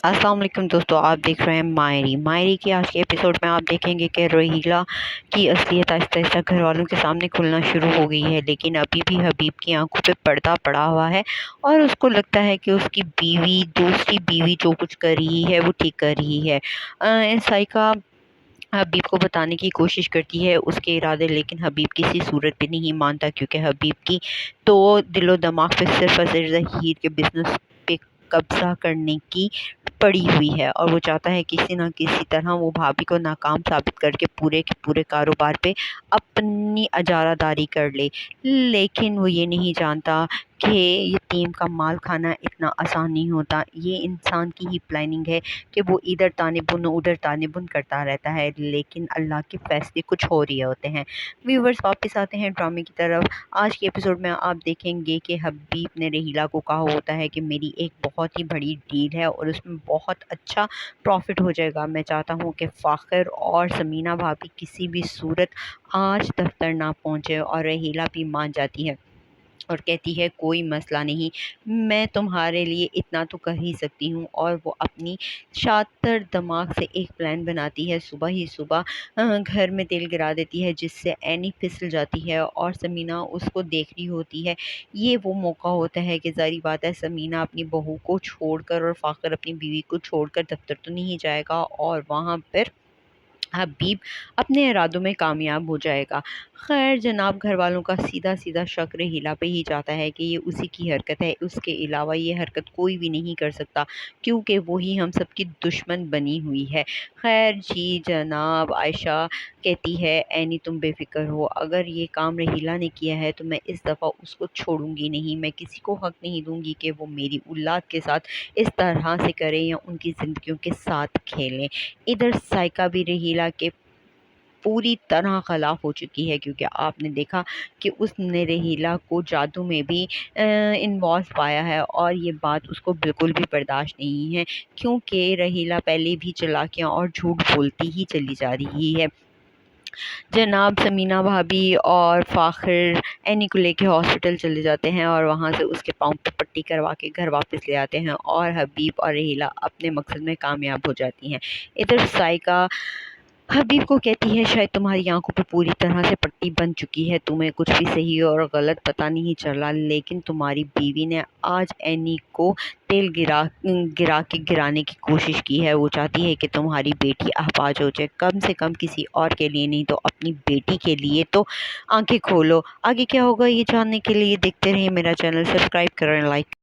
अस्सलाम वालेकुम दोस्तों, आप देख रहे हैं मायरी की आज के एपिसोड में आप देखेंगे कि रोहिला की असलियत आहिस्ता आहिस्ता घर वालों के सामने खुलना शुरू हो गई है। लेकिन अभी भी हबीब की आंखों पे पर्दा पड़ा हुआ है और उसको लगता है कि उसकी बीवी, दूसरी बीवी जो कुछ कर रही है वो ठीक कर रही है। साइका हबीब को बताने की कोशिश करती है उसके इरादे, लेकिन हबीब किसी सूरत पे नहीं मानता, क्योंकि हबीब की तो दिलो दिमाग पे सिर्फ और सिर्फ ज़हीर के बिजनेस पे कब्जा करने की पड़ी हुई है और वो चाहता है किसी ना किसी तरह वो भाभी को नाकाम साबित करके पूरे के पूरे कारोबार पे अपनी अजारादारी कर ले। लेकिन वो ये नहीं जानता कि यतीम का माल खाना इतना आसान नहीं होता। ये इंसान की ही प्लानिंग है कि वो इधर ताने बुन उधर ताने बुन करता रहता है, लेकिन अल्लाह के फैसले कुछ हो रहे होते हैं। व्यूवर्स, वापस आते हैं ड्रामे की तरफ। आज के एपिसोड में आप देखेंगे कि हबीब ने रहीला को कहा होता है कि मेरी एक बहुत ही बड़ी डील है और उसमें बहुत अच्छा प्रॉफिट हो जाएगा। मैं चाहता हूँ कि फ़ाखर और समीना भाभी किसी भी सूरत आज दफ्तर ना पहुँचे, और रहीला भी मान जाती है और कहती है कोई मसला नहीं, मैं तुम्हारे लिए इतना तो कर ही सकती हूँ। और वो अपनी शातिर दिमाग से एक प्लान बनाती है। सुबह ही सुबह घर में तेल गिरा देती है, जिससे एनी फिसल जाती है और समीना उसको देख रही होती है। ये वो मौका होता है कि ज़ाहिर बात है समीना अपनी बहू को छोड़कर और फ़ाखर अपनी बीवी को छोड़कर दफ्तर तो नहीं जाएगा, और वहाँ पर हबीब अपने इरादों में कामयाब हो जाएगा। खैर जनाब, घर वालों का सीधा सीधा शक रहीला पे ही जाता है कि ये उसी की हरकत है, उसके अलावा ये हरकत कोई भी नहीं कर सकता, क्योंकि वही हम सबकी दुश्मन बनी हुई है। खैर जी जनाब, आयशा कहती है एनी तुम बेफिक्र हो, अगर ये काम रहीला ने किया है तो मैं इस दफ़ा उसको छोड़ूंगी नहीं। मैं किसी को हक नहीं दूंगी कि वो मेरी औलाद के साथ इस तरह से करें या उनकी ज़िंदगियों के साथ खेलें। इधर साइका भी रहीला के पूरी तरह खिलाफ हो चुकी है, क्योंकि आपने देखा कि उसने रहीला को जादू में भी इन्वॉल्व पाया है और ये बात उसको बिल्कुल भी बर्दाश्त नहीं है, क्योंकि रहीला पहले भी चालाकियाँ और झूठ बोलती ही चली जा रही है। जनाब, समीना भाभी और फ़ाखिर एनी को लेके हॉस्पिटल चले जाते हैं और वहाँ से उसके पाँव पे पट्टी करवा के घर वापस ले आते हैं और हबीब और रहीला अपने मकसद में कामयाब हो जाती हैं। इधर साइका हबीब को कहती है शायद तुम्हारी आंखों पे पूरी तरह से पट्टी बन चुकी है, तुम्हें कुछ भी सही और गलत पता नहीं चला, लेकिन तुम्हारी बीवी ने आज एनी को तेल गिरा के गिराने की कोशिश की है। वो चाहती है कि तुम्हारी बेटी अहपाज हो जाए, कम से कम किसी और के लिए नहीं तो अपनी बेटी के लिए तो आंखें खोलो। आगे क्या होगा ये जानने के लिए देखते रहिए मेरा चैनल, सब्सक्राइब करें, लाइक